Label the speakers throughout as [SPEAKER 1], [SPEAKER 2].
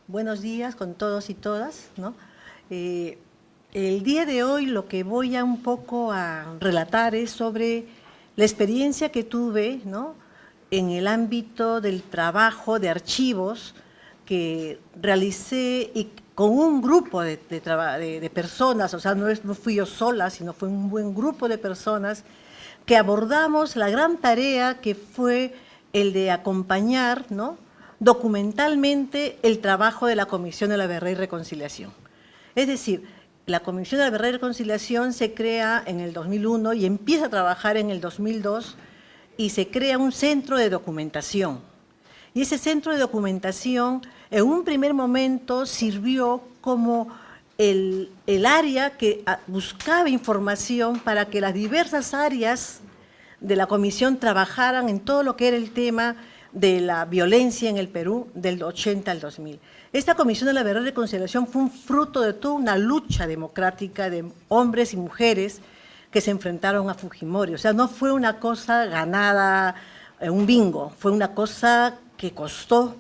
[SPEAKER 1] Buenos días con todos y todas, ¿no? El día de hoy lo que voy a un poco a relatar es sobre la experiencia que tuve, ¿no?, en el ámbito del trabajo de archivos que realicé y con un grupo de personas, o sea, no fui yo sola, sino fue un buen grupo de personas que abordamos la gran tarea que fue el de acompañar, ¿no?, documentalmente el trabajo de la Comisión de la Verdad y Reconciliación. Es decir, la Comisión de la Verdad y Reconciliación se crea en el 2001 y empieza a trabajar en el 2002 y se crea un centro de documentación. Y ese centro de documentación en un primer momento sirvió como el área que buscaba información para que las diversas áreas de la Comisión trabajaran en todo lo que era el tema de la violencia en el Perú del 80 al 2000. Esta Comisión de la Verdad y Reconciliación fue un fruto de toda una lucha democrática de hombres y mujeres que se enfrentaron a Fujimori. O sea, no fue una cosa ganada, un bingo, fue una cosa que costó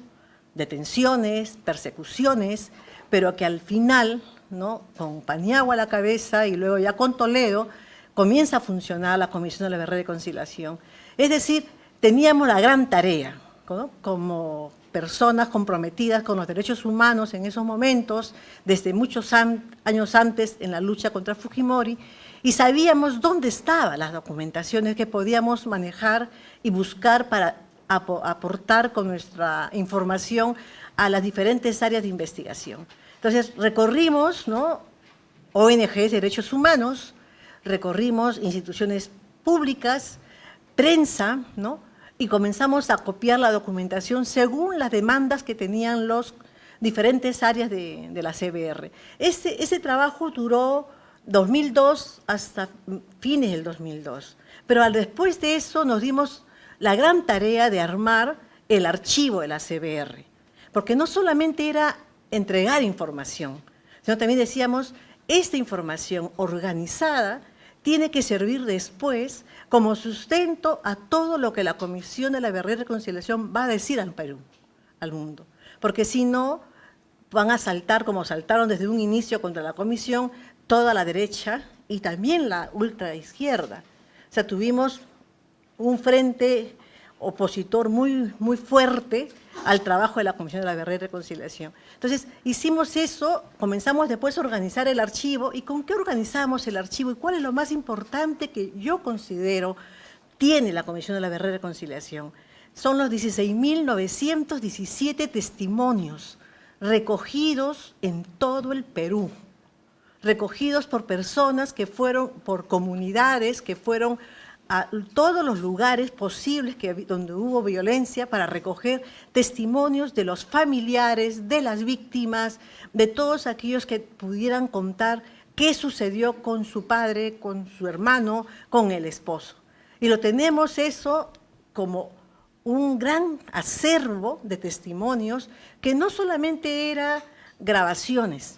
[SPEAKER 1] detenciones, persecuciones, pero que al final, ¿no?, con Paniagua a la cabeza y luego ya con Toledo, comienza a funcionar la Comisión de la Verdad y Reconciliación. Es decir, teníamos la gran tarea, ¿no?, como personas comprometidas con los derechos humanos en esos momentos, desde muchos años antes en la lucha contra Fujimori, y sabíamos dónde estaban las documentaciones que podíamos manejar y buscar para aportar con nuestra información a las diferentes áreas de investigación. Entonces, recorrimos, ¿no?, ONGs de derechos humanos, recorrimos instituciones públicas, prensa, ¿no?, y comenzamos a copiar la documentación según las demandas que tenían las diferentes áreas de la CBR. Ese trabajo duró 2002 hasta fines del 2002, pero después de eso nos dimos la gran tarea de armar el archivo de la CBR, porque no solamente era entregar información, sino también decíamos, esta información organizada tiene que servir después como sustento a todo lo que la Comisión de la Verdad y Reconciliación va a decir al Perú, al mundo. Porque si no, van a saltar, como saltaron desde un inicio contra la Comisión, toda la derecha y también la ultraizquierda. O sea, tuvimos un frente opositor muy fuerte al trabajo de la Comisión de la Verdad y Reconciliación. Entonces, hicimos eso, comenzamos después a organizar el archivo. ¿Y con qué organizamos el archivo? ¿Y cuál es lo más importante que yo considero tiene la Comisión de la Verdad y Reconciliación? Son los 16.917 testimonios recogidos en todo el Perú, recogidos por personas que fueron, por comunidades que fueron a todos los lugares posibles donde hubo violencia para recoger testimonios de los familiares, de las víctimas, de todos aquellos que pudieran contar qué sucedió con su padre, con su hermano, con el esposo. Y lo tenemos eso como un gran acervo de testimonios que no solamente era grabaciones,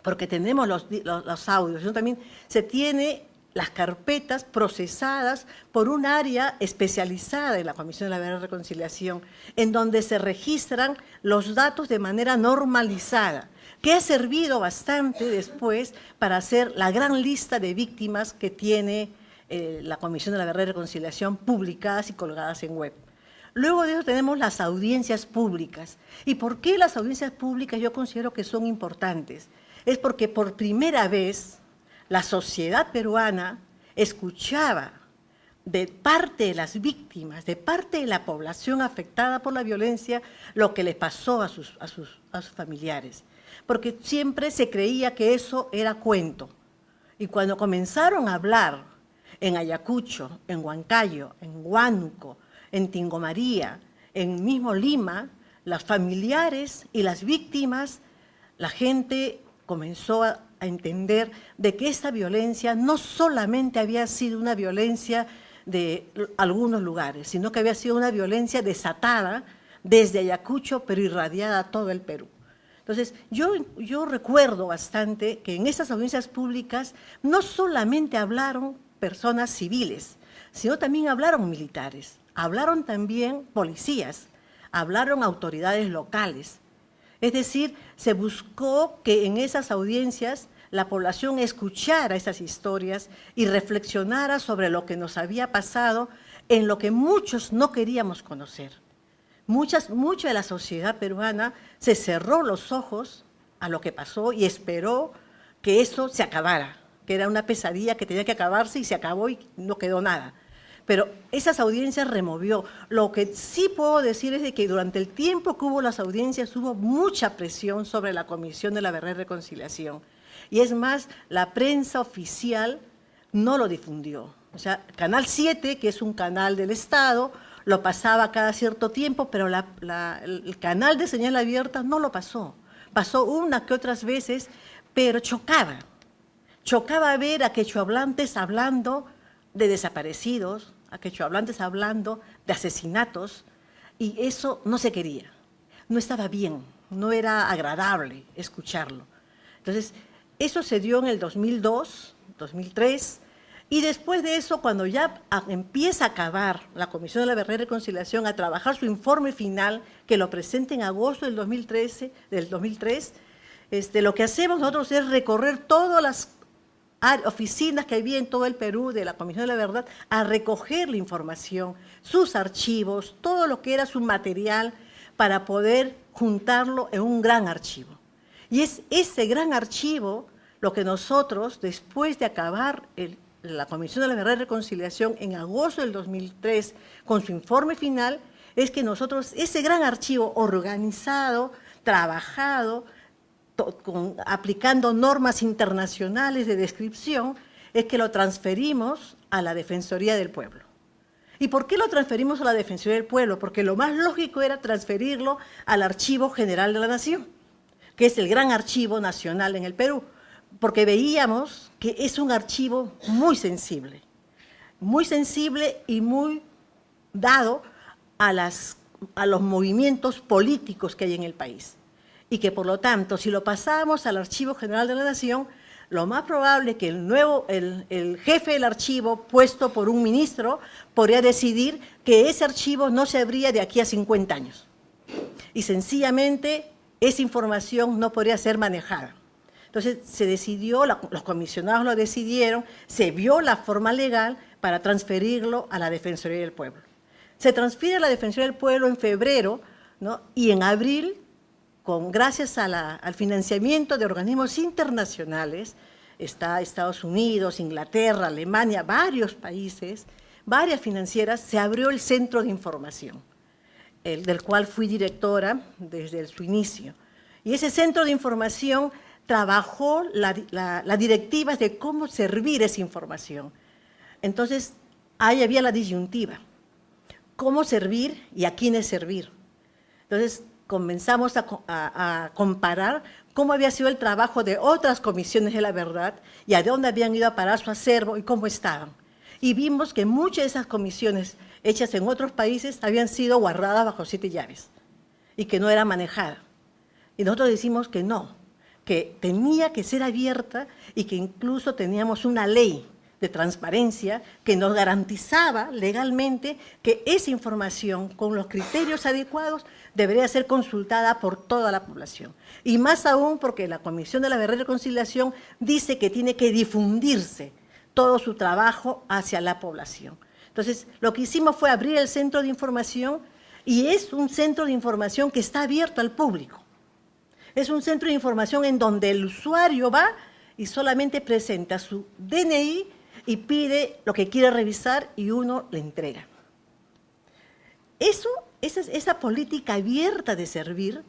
[SPEAKER 1] porque tenemos los audios, sino también se tiene las carpetas procesadas por un área especializada en la Comisión de la Verdad y Reconciliación, en donde se registran los datos de manera normalizada, que ha servido bastante después para hacer la gran lista de víctimas que tiene la Comisión de la Verdad y Reconciliación publicadas y colgadas en web. Luego de eso tenemos las audiencias públicas. ¿Y por qué las audiencias públicas yo considero que son importantes? Es porque por primera vez la sociedad peruana escuchaba de parte de las víctimas, de parte de la población afectada por la violencia, lo que le pasó a sus familiares. Porque siempre se creía que eso era cuento. Y cuando comenzaron a hablar en Ayacucho, en Huancayo, en Huánuco, en Tingomaría, en mismo Lima, los familiares y las víctimas, la gente comenzó a entender de que esta violencia no solamente había sido una violencia de algunos lugares, sino que había sido una violencia desatada desde Ayacucho, pero irradiada a todo el Perú. Entonces, yo recuerdo bastante que en esas audiencias públicas no solamente hablaron personas civiles, sino también hablaron militares, hablaron también policías, hablaron autoridades locales. Es decir, se buscó que en esas audiencias la población escuchara esas historias y reflexionara sobre lo que nos había pasado, en lo que muchos no queríamos conocer. Mucha de la sociedad peruana se cerró los ojos a lo que pasó y esperó que eso se acabara, que era una pesadilla que tenía que acabarse y se acabó y no quedó nada. Pero esas audiencias removió. Lo que sí puedo decir es de que durante el tiempo que hubo las audiencias hubo mucha presión sobre la Comisión de la Verdad y Reconciliación. Y es más, la prensa oficial no lo difundió. O sea, Canal 7, que es un canal del Estado, lo pasaba cada cierto tiempo, pero el canal de señal abierta no lo pasó. Pasó unas que otras veces, pero chocaba. Chocaba ver a quechohablantes hablando de desaparecidos, a quechohablantes hablando de asesinatos, y eso no se quería. No estaba bien, no era agradable escucharlo. Entonces, eso se dio en el 2002, 2003, y después de eso, cuando ya empieza a acabar la Comisión de la Verdad y Reconciliación a trabajar su informe final, que lo presenta en agosto del 2003, lo que hacemos nosotros es recorrer todas las oficinas que había en todo el Perú de la Comisión de la Verdad a recoger la información, sus archivos, todo lo que era su material, para poder juntarlo en un gran archivo. Y es ese gran archivo lo que nosotros, después de acabar la Comisión de la Verdad y Reconciliación en agosto del 2003, con su informe final, es que nosotros, ese gran archivo organizado, trabajado, aplicando normas internacionales de descripción, es que lo transferimos a la Defensoría del Pueblo. ¿Y por qué lo transferimos a la Defensoría del Pueblo? Porque lo más lógico era transferirlo al Archivo General de la Nación, que es el gran archivo nacional en el Perú, porque veíamos que es un archivo muy sensible y muy dado a los movimientos políticos que hay en el país. Y que, por lo tanto, si lo pasamos al Archivo General de la Nación, lo más probable es que el jefe del archivo, puesto por un ministro, podría decidir que ese archivo no se abría de aquí a 50 años. Y sencillamente, esa información no podría ser manejada. Entonces, se decidió, los comisionados lo decidieron, se vio la forma legal para transferirlo a la Defensoría del Pueblo. Se transfiere a la Defensoría del Pueblo en febrero, ¿no? Y en abril, gracias al financiamiento de organismos internacionales, está Estados Unidos, Inglaterra, Alemania, varios países, varias financieras, se abrió el Centro de Información, del cual fui directora desde su inicio. Y ese Centro de Información trabajó las directivas de cómo servir esa información. Entonces, ahí había la disyuntiva, cómo servir y a quiénes servir. Entonces, comenzamos a comparar cómo había sido el trabajo de otras comisiones de la verdad y a dónde habían ido a parar su acervo y cómo estaban. Y vimos que muchas de esas comisiones hechas en otros países habían sido guardadas bajo 7 llaves y que no eran manejadas. Y nosotros decimos que no, que tenía que ser abierta y que incluso teníamos una ley de transparencia que nos garantizaba legalmente que esa información, con los criterios adecuados, debería ser consultada por toda la población. Y más aún porque la Comisión de la Verdad y Reconciliación dice que tiene que difundirse todo su trabajo hacia la población. Entonces, lo que hicimos fue abrir el centro de información y es un centro de información que está abierto al público. Es un centro de información en donde el usuario va y solamente presenta su DNI y pide lo que quiere revisar y uno le entrega. Esa política abierta de servir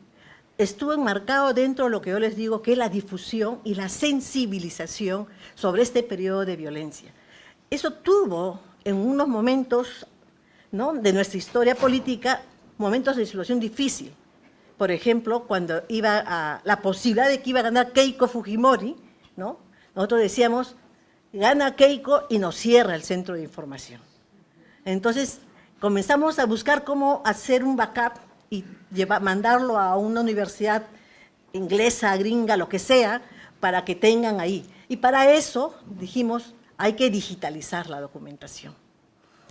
[SPEAKER 1] estuvo enmarcado dentro de lo que yo les digo que es la difusión y la sensibilización sobre este periodo de violencia. Eso tuvo en unos momentos, ¿no?, de nuestra historia política, momentos de situación difícil. Por ejemplo, cuando la posibilidad de que iba a ganar Keiko Fujimori, ¿no?, nosotros decíamos, gana Keiko y nos cierra el centro de información. Entonces, comenzamos a buscar cómo hacer un backup y mandarlo a una universidad inglesa, gringa, lo que sea, para que tengan ahí. Y para eso dijimos, hay que digitalizar la documentación.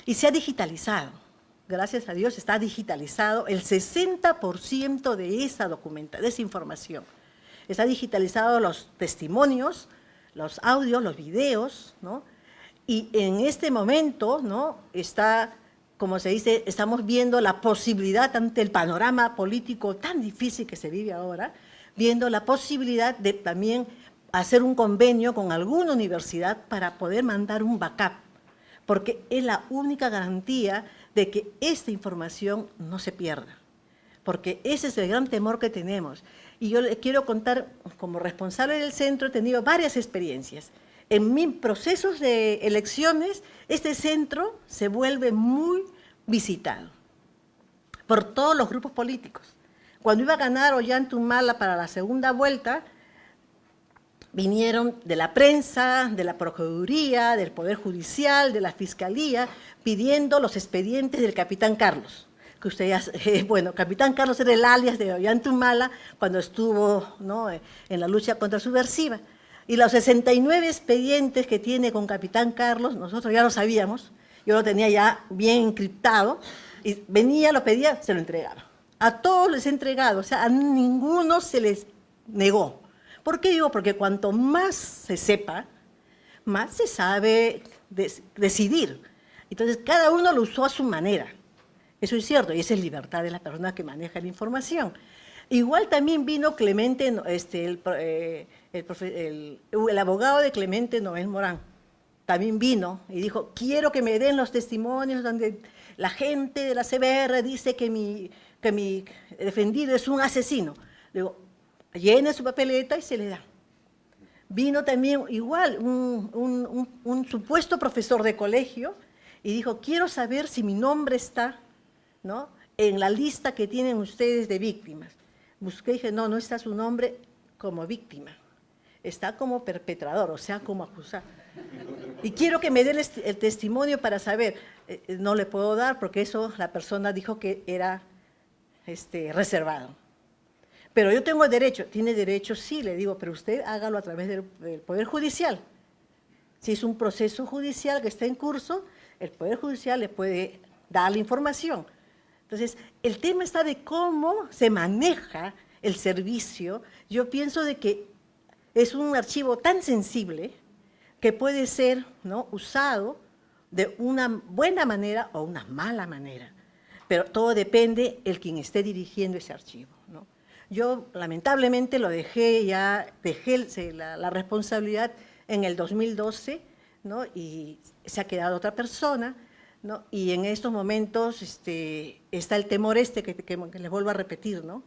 [SPEAKER 1] Y se ha digitalizado. gracias a Dios, está digitalizado el 60% de de esa información. Está digitalizado los testimonios, los audios, los videos, ¿no? Y en este momento, ¿no?, está, como se dice, estamos viendo la posibilidad ante el panorama político tan difícil que se vive ahora, viendo la posibilidad de también hacer un convenio con alguna universidad para poder mandar un backup, porque es la única garantía de que esta información no se pierda, porque ese es el gran temor que tenemos. Y yo les quiero contar, como responsable del centro, he tenido varias experiencias. En mis procesos de elecciones, este centro se vuelve muy visitado por todos los grupos políticos. Cuando iba a ganar Ollanta-Humala para la segunda vuelta, vinieron de la prensa, de la Procuraduría, del Poder Judicial, de la Fiscalía, pidiendo los expedientes del capitán Carlos. Que ustedes, bueno, capitán Carlos era el alias de Ollanta-Humala cuando estuvo, ¿no?, en la lucha contra subversiva. Y los 69 expedientes que tiene con capitán Carlos, nosotros ya lo sabíamos, yo lo tenía ya bien encriptado, y venía, lo pedía, se lo entregaba. A todos les he entregado, o sea, a ninguno se les negó. ¿Por qué digo? Porque cuanto más se sepa, más se sabe decidir. Entonces, cada uno lo usó a su manera. Eso es cierto, y esa es libertad de la persona que maneja la información. Igual también vino Clemente, el abogado de Clemente Noel Morán, también vino y dijo, quiero que me den los testimonios donde la gente de la CBR dice que mi defendido es un asesino. Le digo, llene su papeleta y se le da. Vino también igual un supuesto profesor de colegio y dijo, quiero saber si mi nombre está, ¿no?, en la lista que tienen ustedes de víctimas. Busqué y dije, no, no está su nombre como víctima, está como perpetrador, o sea, como acusado. Y quiero que me dé el testimonio para saber, no le puedo dar porque eso la persona dijo que era reservado. Pero yo tengo el derecho, tiene derecho, sí, le digo, pero usted hágalo a través del Poder Judicial. Si es un proceso judicial que está en curso, el Poder Judicial le puede dar la información. Entonces, el tema está de cómo se maneja el servicio. Yo pienso de que es un archivo tan sensible que puede ser, ¿no?, usado de una buena manera o una mala manera. Pero todo depende de quien esté dirigiendo ese archivo, ¿no? Yo, lamentablemente, dejé la responsabilidad en el 2012, ¿no?, y se ha quedado otra persona, ¿no? Y en estos momentos está el temor que les vuelvo a repetir, ¿no?,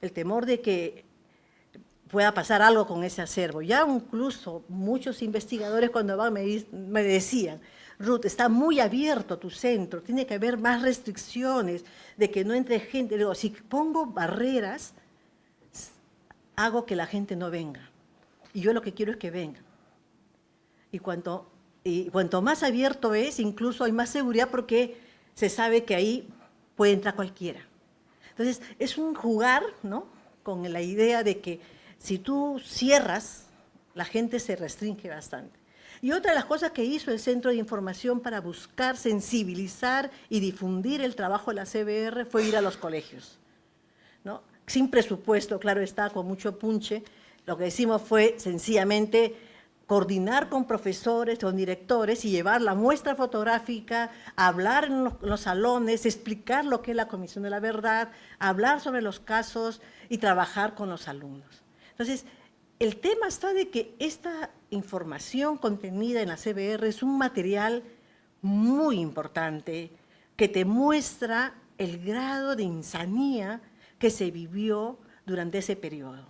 [SPEAKER 1] el temor de que pueda pasar algo con ese acervo. Ya incluso muchos investigadores cuando van me decían, Ruth, está muy abierto tu centro, tiene que haber más restricciones de que no entre gente. Digo, si pongo barreras, hago que la gente no venga. Y yo lo que quiero es que vengan. Y cuanto más abierto es, incluso hay más seguridad porque se sabe que ahí puede entrar cualquiera. Entonces, es un jugar, ¿no?, con la idea de que si tú cierras, la gente se restringe bastante. Y otra de las cosas que hizo el Centro de Información para buscar sensibilizar y difundir el trabajo de la CBR fue ir a los colegios, ¿no?, sin presupuesto, claro está, con mucho punche. Lo que hicimos fue sencillamente coordinar con profesores, con directores y llevar la muestra fotográfica, hablar en los salones, explicar lo que es la Comisión de la Verdad, hablar sobre los casos y trabajar con los alumnos. Entonces, el tema está de que esta información contenida en la CBR es un material muy importante que te muestra el grado de insanía que se vivió durante ese periodo.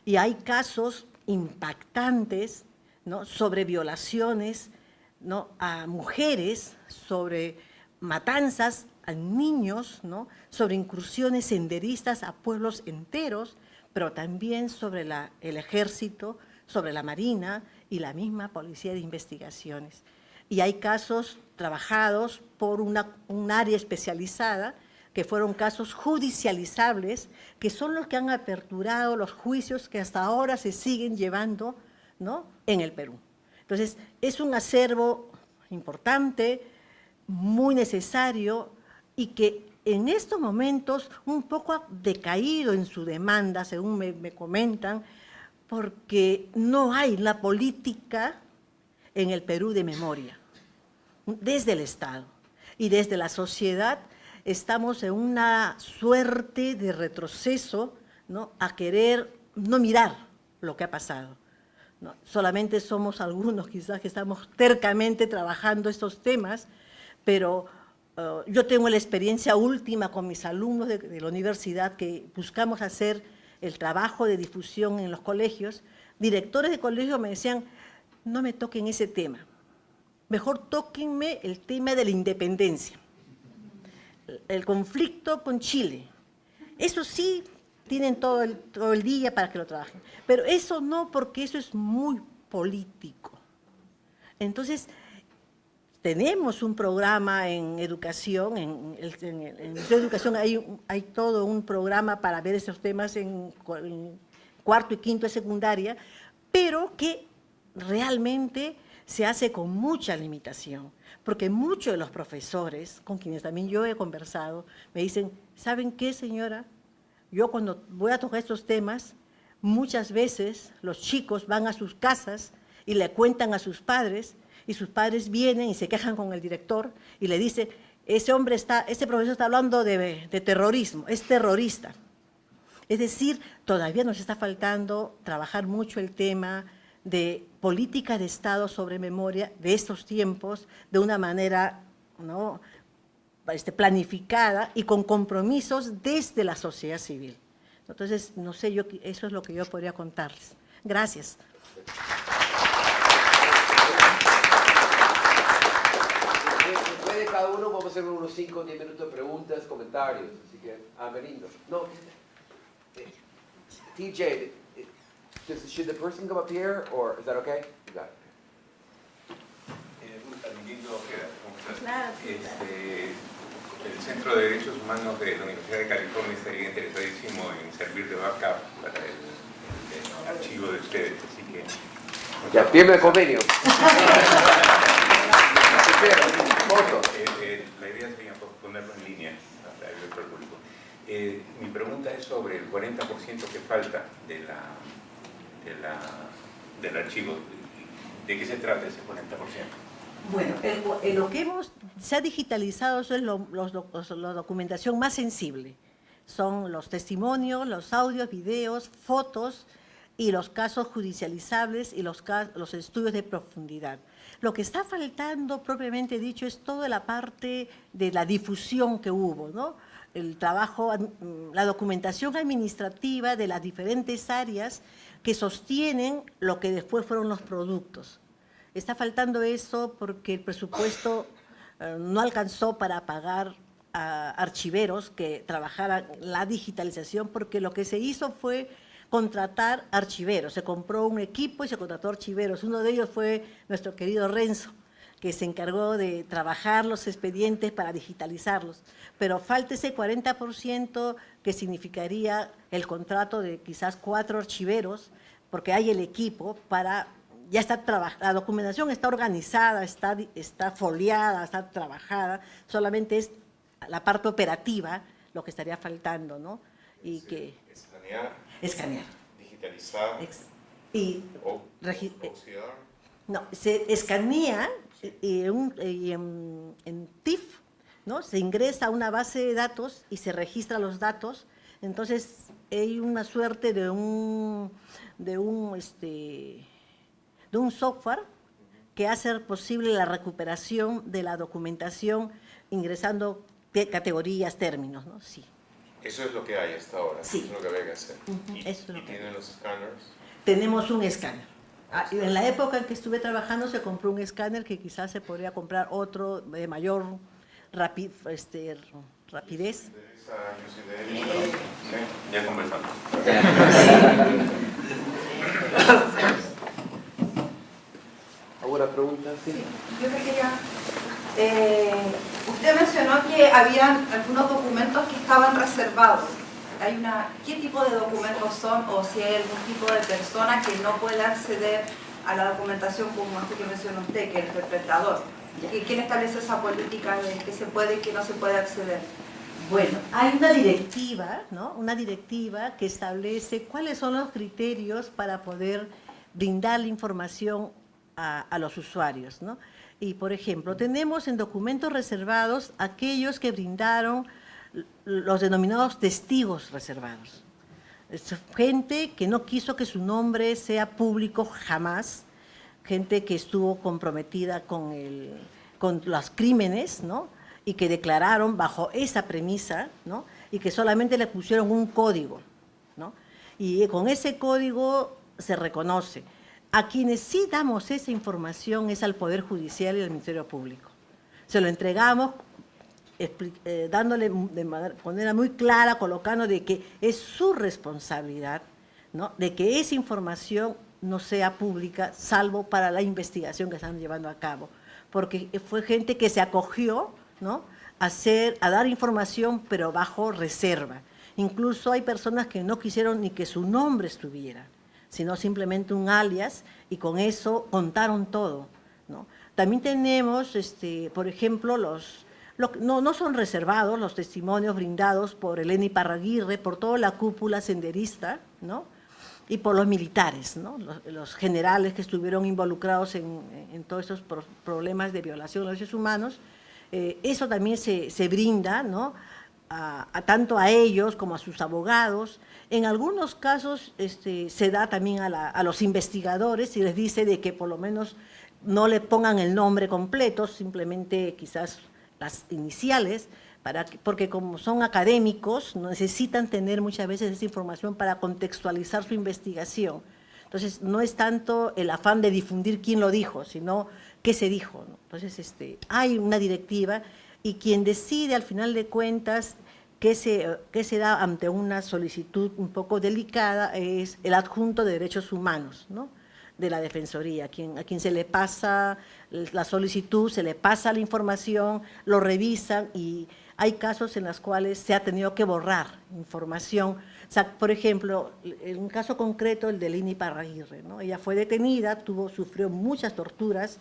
[SPEAKER 1] Y hay casos impactantes, ¿no?, sobre violaciones, ¿no?, a mujeres, sobre matanzas a niños, ¿no?, sobre incursiones senderistas a pueblos enteros, pero también sobre el ejército, sobre la Marina y la misma Policía de Investigaciones. Y hay casos trabajados por un área especializada, que fueron casos judicializables, que son los que han aperturado los juicios que hasta ahora se siguen llevando, ¿no?, en el Perú. Entonces, es un acervo importante, muy necesario, y que en estos momentos un poco ha decaído en su demanda, según me comentan, porque no hay la política en el Perú de memoria, desde el Estado y desde la sociedad. Estamos en una suerte de retroceso, ¿no?, a querer no mirar lo que ha pasado, ¿no? Solamente somos algunos quizás que estamos tercamente trabajando estos temas, pero yo tengo la experiencia última con mis alumnos de la universidad, que buscamos hacer el trabajo de difusión en los colegios. Directores de colegios me decían, no me toquen ese tema, mejor tóquenme el tema de la independencia, el conflicto con Chile. Eso sí, tienen todo el día para que lo trabajen, pero eso no, porque eso es muy político. Entonces, tenemos un programa en educación, en educación hay todo un programa para ver esos temas en cuarto y quinto de secundaria, pero que realmente se hace con mucha limitación, porque muchos de los profesores, con quienes también yo he conversado, me dicen, ¿saben qué, señora? Yo cuando voy a tocar estos temas, muchas veces los chicos van a sus casas y le cuentan a sus padres, y sus padres vienen y se quejan con el director y le dicen, ese profesor está hablando de terrorismo, es terrorista. Es decir, todavía nos está faltando trabajar mucho el tema de política de Estado sobre memoria de estos tiempos, de una manera, ¿no?, planificada y con compromisos desde la sociedad civil. Entonces, no sé, eso es lo que yo podría contarles. Gracias.
[SPEAKER 2] Después de cada uno vamos a hacer unos 5 o 10 minutos de preguntas, comentarios, así que, Benigno. No, TJ, should the person come up here, or is that okay? You got it.
[SPEAKER 3] Claro. El Centro de Derechos Humanos de la Universidad de California estaría interesadísimo en servir de backup para el archivo de ustedes, así que...
[SPEAKER 2] Ya, firme el convenio.
[SPEAKER 3] La idea sería ponerlo en línea para el doctor público. Mi pregunta es sobre el 40% que falta del archivo. ¿De qué se trata ese 40%?
[SPEAKER 1] Bueno, lo que se ha digitalizado es la documentación más sensible. Son los testimonios, los audios, videos, fotos y los casos judicializables y los estudios de profundidad. Lo que está faltando, propiamente dicho, es toda la parte de la difusión que hubo, ¿no? El trabajo, la documentación administrativa de las diferentes áreas que sostienen lo que después fueron los productos. Está faltando eso porque el presupuesto no alcanzó para pagar a archiveros que trabajaran la digitalización, porque lo que se hizo fue contratar archiveros. Se compró un equipo y se contrató archiveros. Uno de ellos fue nuestro querido Renzo, que se encargó de trabajar los expedientes para digitalizarlos. Pero falta ese 40% que significaría el contrato de quizás 4 archiveros, porque hay el equipo para... Ya está la documentación está organizada, está foliada, está trabajada, solamente es la parte operativa lo que estaría faltando, ¿no? Y sí, que escanear,
[SPEAKER 4] digitalizar
[SPEAKER 1] y
[SPEAKER 4] oxidar.
[SPEAKER 1] No, se escanea y en TIFF, ¿no? Se ingresa a una base de datos y se registra los datos. Entonces hay una suerte de un software que hace posible la recuperación de la documentación ingresando categorías, términos, ¿no? Sí.
[SPEAKER 4] Eso es lo que hay hasta ahora,
[SPEAKER 1] sí.
[SPEAKER 4] Eso es lo que había que hacer.
[SPEAKER 1] ¿Y
[SPEAKER 4] tienen los escáneres?
[SPEAKER 1] Tenemos un escáner. En la época en que estuve trabajando se compró un escáner que quizás se podría comprar otro de mayor rapidez.
[SPEAKER 3] Ya conversamos.
[SPEAKER 2] ¿Alguna pregunta? Sí.
[SPEAKER 5] Yo me quería... usted mencionó que habían algunos documentos que estaban reservados. ¿Qué tipo de documentos son, o si hay algún tipo de persona que no puede acceder a la documentación como este que mencionó usted, que es el interpretador? ¿Quién establece esa política de que se puede y que no se puede acceder?
[SPEAKER 1] Bueno, hay una directiva, ¿no? Una directiva que establece cuáles son los criterios para poder brindar la información a los usuarios, ¿no? Y, por ejemplo, tenemos en documentos reservados aquellos que brindaron los denominados testigos reservados. Es gente que no quiso que su nombre sea público jamás, gente que estuvo comprometida con los crímenes, ¿no? Y que declararon bajo esa premisa, ¿no? Y que solamente le pusieron un código, ¿no? Y con ese código se reconoce. A quienes sí damos esa información es al Poder Judicial y al Ministerio Público. Se lo entregamos dándole de manera muy clara, colocando de que es su responsabilidad, ¿no? De que esa información no sea pública, salvo para la investigación que están llevando a cabo. Porque fue gente que se acogió, ¿no? a dar información, pero bajo reserva. Incluso hay personas que no quisieron ni que su nombre estuviera, sino simplemente un alias, y con eso contaron todo, ¿no? También tenemos, por ejemplo, no son reservados los testimonios brindados por Elena Iparraguirre, por toda la cúpula senderista, ¿no? Y por los militares, ¿no? Los generales que estuvieron involucrados en todos estos problemas de violación de los derechos humanos. Eso también se brinda, ¿no? Tanto a ellos como a sus abogados. En algunos casos se da también a los investigadores y les dice de que por lo menos no le pongan el nombre completo, simplemente quizás las iniciales, porque como son académicos necesitan tener muchas veces esa información para contextualizar su investigación. Entonces no es tanto el afán de difundir quién lo dijo, sino qué se dijo, ¿no? Entonces hay una directiva y quien decide al final de cuentas qué se da ante una solicitud un poco delicada es el adjunto de derechos humanos, ¿no? De la Defensoría, a quien se le pasa la solicitud, se le pasa la información, lo revisan y hay casos en los cuales se ha tenido que borrar información. O sea, por ejemplo, en un caso concreto, el de Elena Iparraguirre, ¿no? Ella fue detenida, sufrió muchas torturas,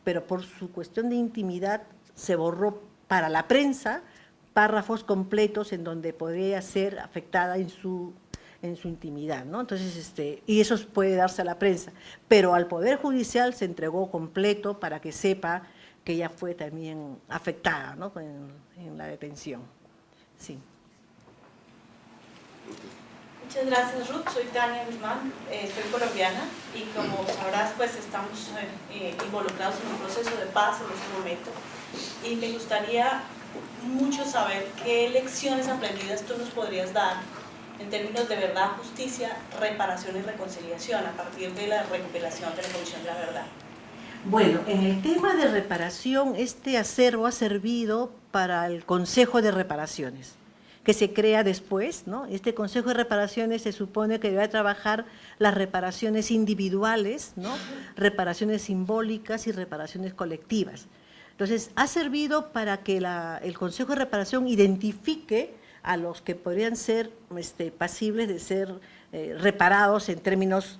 [SPEAKER 1] pero por su cuestión de intimidad se borró para la prensa párrafos completos en donde podría ser afectada en su intimidad, ¿no? Entonces, y eso puede darse a la prensa, pero al Poder Judicial se entregó completo para que sepa que ella fue también afectada, ¿no? en la detención. Sí.
[SPEAKER 6] Muchas gracias, Ruth. Soy Tania Guzmán, soy colombiana y como sabrás, pues estamos involucrados en un proceso de paz en este momento y me gustaría mucho saber qué lecciones aprendidas tú nos podrías dar en términos de verdad, justicia, reparación y reconciliación a partir de la recuperación de la Comisión de la Verdad.
[SPEAKER 1] Bueno, en el tema de reparación, este acervo ha servido para el Consejo de Reparaciones, que se crea después, ¿no? Este Consejo de Reparaciones se supone que debe trabajar las reparaciones individuales, ¿no? Reparaciones simbólicas y reparaciones colectivas. Entonces, ha servido para que el Consejo de Reparación identifique a los que podrían ser pasibles de ser reparados en términos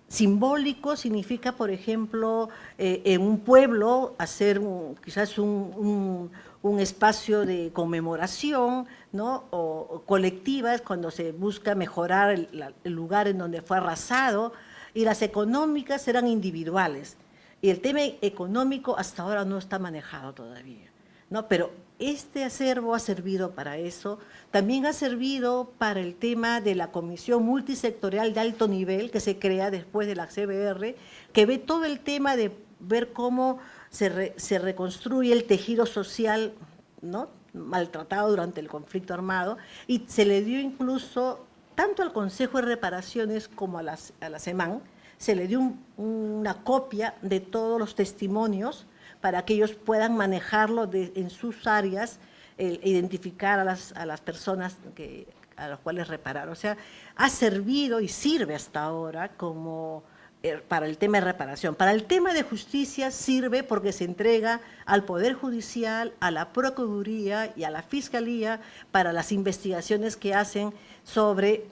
[SPEAKER 1] simbólicos. Significa, por ejemplo, en un pueblo hacer quizás un espacio de conmemoración, ¿no? o colectivas cuando se busca mejorar el lugar en donde fue arrasado, y las económicas eran individuales. Y el tema económico hasta ahora no está manejado todavía, ¿no? Pero este acervo ha servido para eso. También ha servido para el tema de la Comisión Multisectorial de Alto Nivel que se crea después de la CBR, que ve todo el tema de ver cómo se reconstruye el tejido social, ¿no? Maltratado durante el conflicto armado, y se le dio incluso, tanto al Consejo de Reparaciones como a la CEMAN, se le dio una copia de todos los testimonios para que ellos puedan manejarlo en sus áreas, identificar a las personas a las cuales reparar. O sea, ha servido y sirve hasta ahora como para el tema de reparación. Para el tema de justicia sirve porque se entrega al Poder Judicial, a la Procuraduría y a la Fiscalía para las investigaciones que hacen sobre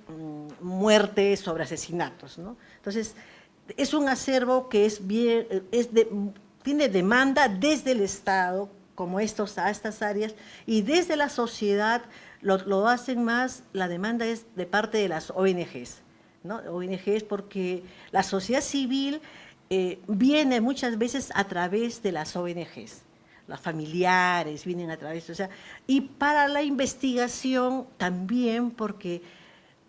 [SPEAKER 1] muertes, sobre asesinatos, ¿no? Entonces, es un acervo que tiene demanda desde el Estado, como a estas áreas, y desde la sociedad lo hacen más, la demanda es de parte de las ONGs, ¿no? ONGs porque la sociedad civil viene muchas veces a través de las ONGs, los familiares vienen a través, o sea, y para la investigación también porque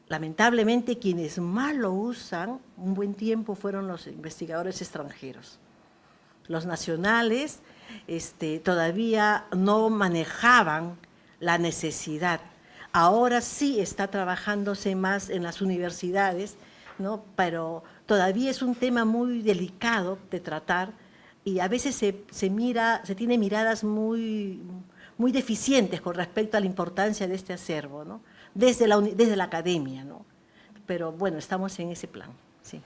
[SPEAKER 1] lamentablemente quienes más lo usan un buen tiempo fueron los investigadores extranjeros. Los nacionales todavía no manejaban la necesidad. Ahora sí está trabajándose más en las universidades, ¿no? Pero todavía es un tema muy delicado de tratar y a veces se tiene miradas muy deficientes con respecto a la importancia de este acervo, ¿no? Desde la academia, ¿no? Pero bueno, estamos en ese plan, sí.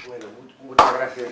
[SPEAKER 2] Bueno, muchas gracias.